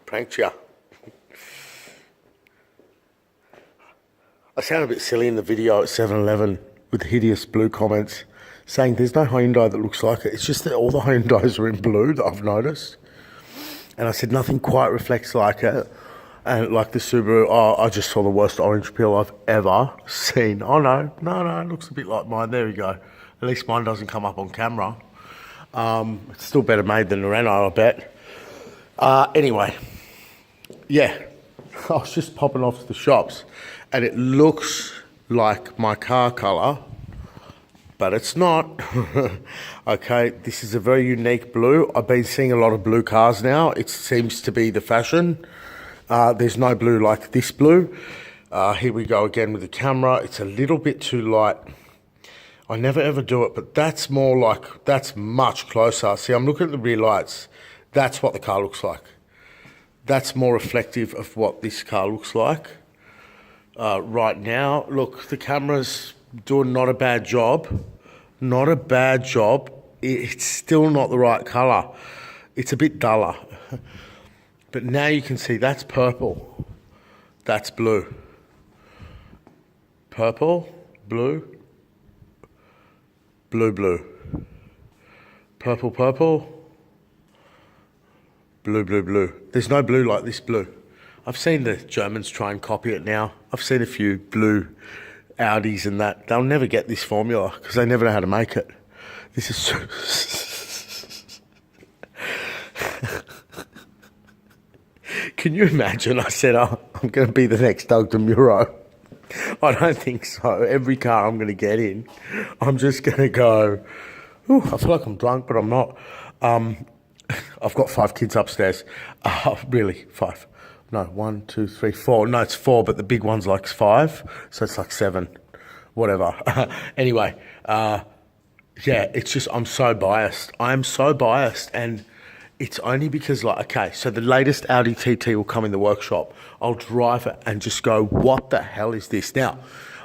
Pranked ya. I sound a bit silly in the video at 7-Eleven with hideous blue comments saying there's no Hyundai that looks like it. It's just that all the Hyundais are in blue that I've noticed. And I said nothing quite reflects like it. And like the Subaru, I just saw the worst orange peel I've ever seen. Oh no, it looks a bit like mine. There we go. At least mine doesn't come up on camera. It's still better made than the Renault, I bet. Anyway, yeah, I was just popping off to the shops and it looks like my car colour, but it's not. Okay, this is a very unique blue. I've been seeing a lot of blue cars now. It seems to be the fashion. There's no blue like this blue. Here we go again with the camera. It's a little bit too light. I never ever do it, but that's more like, that's much closer. See, I'm looking at the rear lights. That's what the car looks like. That's more reflective of what this car looks like. Right now, look, the camera's doing not a bad job. Not a bad job. It's still not the right colour. It's a bit duller. But now you can see that's purple. That's blue. Purple, blue, blue, blue. Purple, purple, blue, blue, blue. There's no blue like this blue. I've seen the Germans try and copy it now. I've seen a few blue Audis and that. They'll never get this formula because they never know how to make it. This is so... Can you imagine? I said, oh, I'm going to be the next Doug DeMuro. I don't think so. Every car I'm going to get in, I'm just going to go, ooh, I feel like I'm drunk, but I'm not. I've got 5 kids upstairs. Really, 5. No, 1, 2, 3, 4. No, it's 4, but the big one's like 5, so it's like 7. Whatever. Anyway, yeah, it's just, I'm so biased. I'm so biased, and it's only because, like, okay, so the latest Audi TT will come in the workshop. I'll drive it and just go, what the hell is this? Now,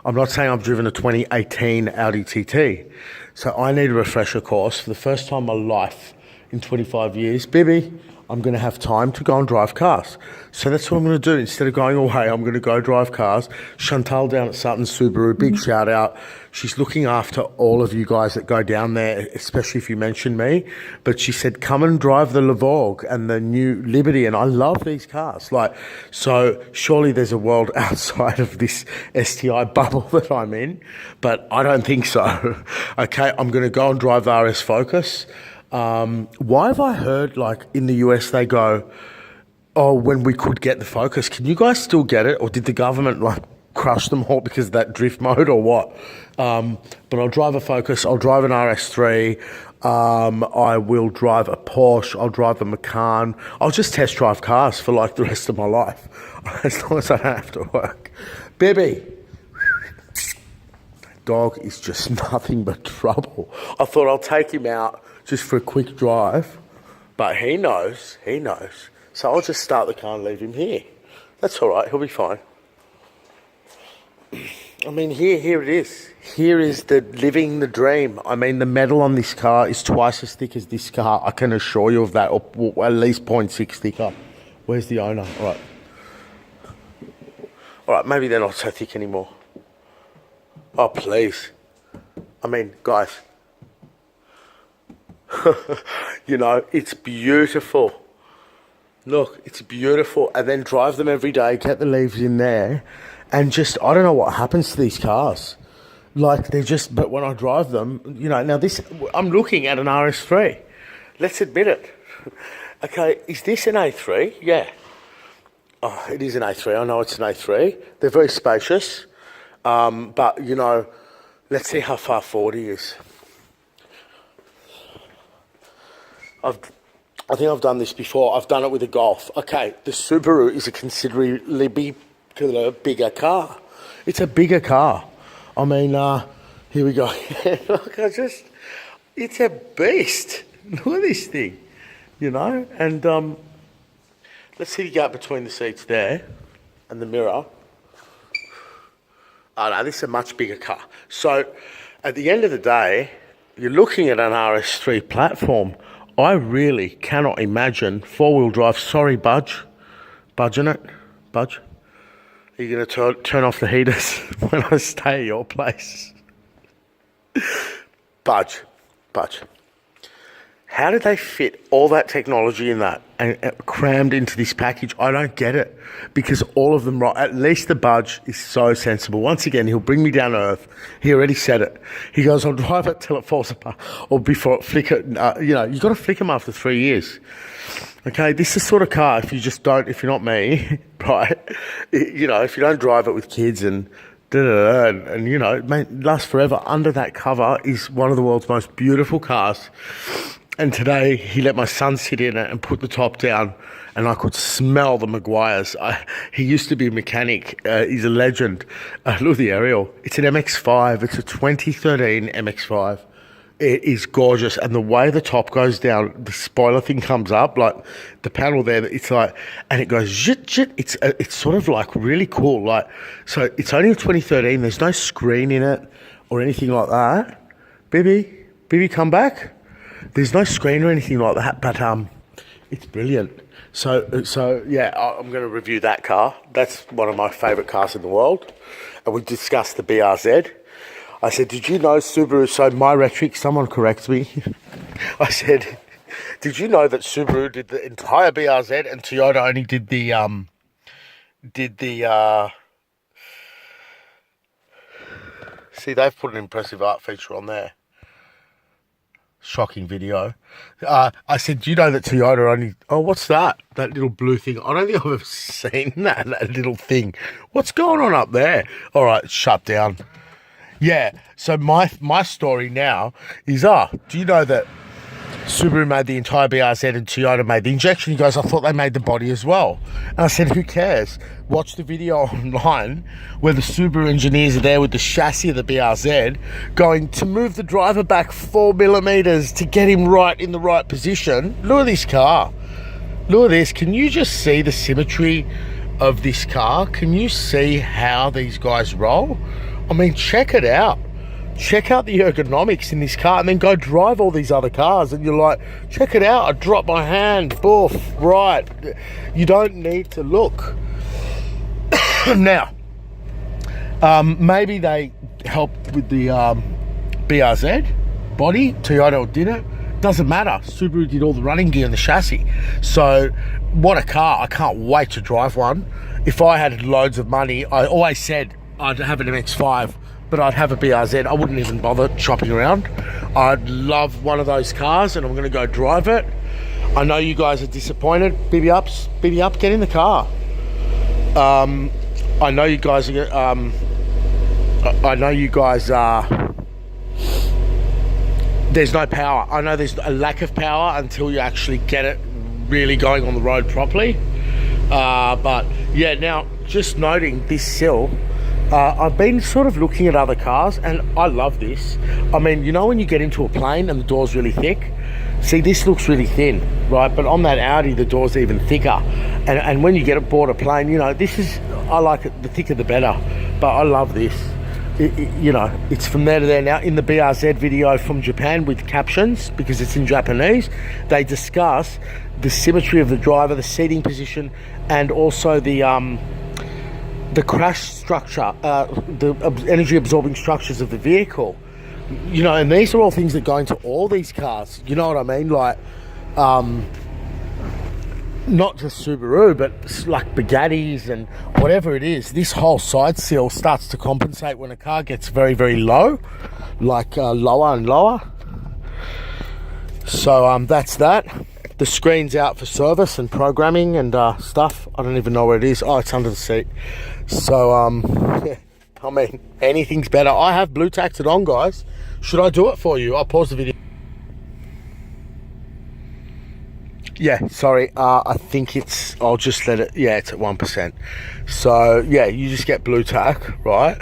I'm not saying I've driven a 2018 Audi TT, so I need a refresher course for the first time in my life in 25 years. Baby, I'm going to have time to go and drive cars. So that's what I'm going to do. Instead of going away, I'm going to go drive cars. Chantal down at Sutton Subaru, big shout out. She's looking after all of you guys that go down there, especially if you mention me. But she said, come and drive the Levorg and the new Liberty. And I love these cars. Like, so surely there's a world outside of this STI bubble that I'm in. But I don't think so. Okay, I'm going to go and drive the RS Focus. Why have I heard, like, in the US they go, oh, when we could get the Focus, can you guys still get it? Or did the government, like, crush them all because of that drift mode or what? But I'll drive a Focus. I'll drive an RS3. I will drive a Porsche. I'll drive a Macan. I'll just test drive cars for, like, the rest of my life. As long as I don't have to work. Baby. Dog is just nothing but trouble. I thought I'll take him out just for a quick drive, but he knows. So I'll just start the car and leave him here. That's all right, he'll be fine. I mean, here it is. Here is the living the dream. I mean, the metal on this car is twice as thick as this car. I can assure you of that, or at least 0.6 thicker. Where's the owner? All right, maybe they're not so thick anymore. Oh, please. I mean, guys. You know, it's beautiful. Look, it's beautiful. And then drive them every day, get the leaves in there, and just, I don't know what happens to these cars. Like, they're just, but when I drive them, you know, now this, I'm looking at an RS3. Let's admit it. Okay, is this an A3? Yeah. Oh, it is an A3. I know it's an A3. They're very spacious. But, you know, let's see how far forward he is. I think I've done this before. I've done it with a Golf. Okay, the Subaru is a considerably bigger car. It's a bigger car. I mean, here we go. Look, it's a beast. Look at this thing, you know? And let's see the gap between the seats there and the mirror. Oh no, this is a much bigger car. So at the end of the day, you're looking at an RS3 platform. I really cannot imagine four-wheel drive. Sorry, budging it, budge. Are you going to turn off the heaters when I stay at your place? Budge. How did they fit all that technology in that and crammed into this package? I don't get it, because all of them, right? At least the Budge is so sensible. Once again, he'll bring me down to earth. He already said it. He goes, I'll drive it till it falls apart, or before it flicker. You've got to flick them after 3 years. Okay, this is the sort of car, if you're not me, right? If you don't drive it with kids and it may last forever. Under that cover is one of the world's most beautiful cars. And today he let my son sit in it and put the top down, and I could smell the Maguires. He used to be a mechanic. He's a legend. Look at the aerial. It's an MX-5. It's a 2013 MX-5. It is gorgeous, and the way the top goes down, the spoiler thing comes up, like the panel there. It's like, and it goes zit. It's sort of like really cool. Like, so it's only a 2013. There's no screen in it or anything like that. Baby, come back. There's no screen or anything like that, but it's brilliant. So yeah, I'm going to review that car. That's one of my favourite cars in the world. And we discussed the BRZ. I said, did you know Subaru, so my rhetoric, someone corrects me. I said, did you know that Subaru did the entire BRZ and Toyota only did the see, they've put an impressive art feature on there. Shocking video. I said, do you know that Toyota only... Oh, what's that? That little blue thing. I don't think I've ever seen that little thing. What's going on up there? All right, shut down. Yeah, so my story now is, do you know that Subaru made the entire BRZ and Toyota made the injection? He goes, I thought they made the body as well. And I said, who cares? Watch the video online where the Subaru engineers are there with the chassis of the BRZ going to move the driver back 4 millimeters to get him right in the right position. Look at this car. Look at this. Can you just see the symmetry of this car? Can you see how these guys roll? I mean, check it out. Check out the ergonomics in this car, and then go drive all these other cars and you're like, check it out, I dropped my hand, boof, right. You don't need to look. Now, maybe they helped with the BRZ body, Toyota didn't. Doesn't matter. Subaru did all the running gear and the chassis. So, what a car. I can't wait to drive one. If I had loads of money, I always said I'd have an MX-5, but I'd have a BRZ. I wouldn't even bother shopping around. I'd love one of those cars, and I'm going to go drive it. I know you guys are disappointed. Bibby up, get in the car. I know you guys are... There's no power. I know there's a lack of power until you actually get it really going on the road properly. But yeah, now just noting this sill, I've been sort of looking at other cars, and I love this. I mean, you know when you get into a plane and the door's really thick? See, this looks really thin, right? But on that Audi, the door's even thicker. And when you get aboard a plane, this is, I like it, the thicker the better. But I love this. It's from there to there. Now, in the BRZ video from Japan with captions, because it's in Japanese, they discuss the symmetry of the driver, the seating position, and also the crash structure, the energy absorbing structures of the vehicle. And these are all things that go into all these cars. You know what I mean? Like, not just Subaru, but like Bugattis and whatever it is. This whole side seal starts to compensate when a car gets very, very low, like lower and lower. So that's that. The screen's out for service and programming and stuff. I don't even know where it is. Oh, it's under the seat. So, yeah, I mean, anything's better. I have blue tacked it on, guys. Should I do it for you? I'll pause the video. Yeah, sorry. I think I'll just let it, yeah, it's at 1%. So, yeah, you just get blue tack, right?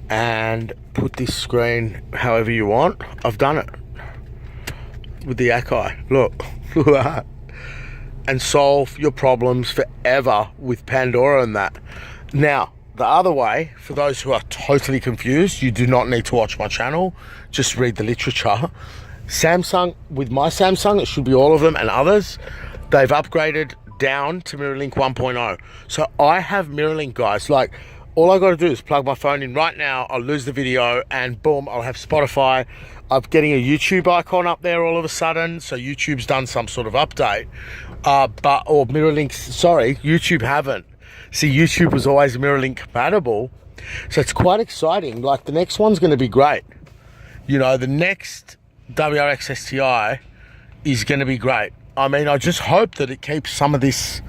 And put this screen however you want. I've done it with the Akai. Look at that. And solve your problems forever with Pandora and that. Now, the other way, for those who are totally confused, you do not need to watch my channel. Just read the literature. Samsung, with my Samsung, it should be all of them and others, they've upgraded down to MirrorLink 1.0. So I have MirrorLink, guys. Like, all I got to do is plug my phone in right now. I'll lose the video and boom, I'll have Spotify. I'm getting a YouTube icon up there all of a sudden. So YouTube's done some sort of update. Or MirrorLink, sorry, YouTube haven't. See, YouTube was always MirrorLink compatible. So it's quite exciting. Like, the next one's going to be great. You know, the next WRX STI is going to be great. I mean, I just hope that it keeps some of this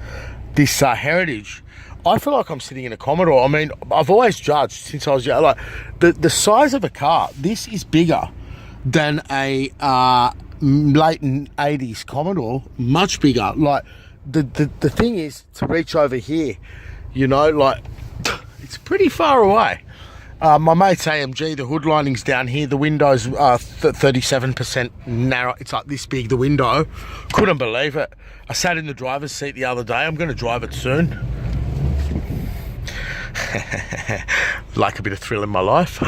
heritage. I feel like I'm sitting in a Commodore. I mean, I've always judged since I was young, like, the size of a car, this is bigger than a late 80s Commodore, much bigger. Like, the thing is to reach over here, you know, like, it's pretty far away. My mate's AMG, the hood lining's down here. The window's 37% narrow. It's like this big, the window. Couldn't believe it. I sat in the driver's seat the other day. I'm going to drive it soon. Like a bit of thrill in my life.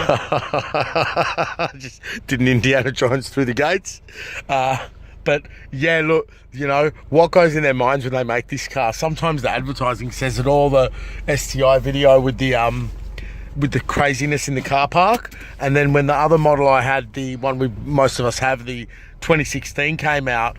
Just did an Indiana Jones through the gates. But yeah, look, you know, what goes in their minds when they make this car? Sometimes the advertising says it all, the STI video with the craziness in the car park, and then when the other model I had, the one most of us have, the 2016 came out,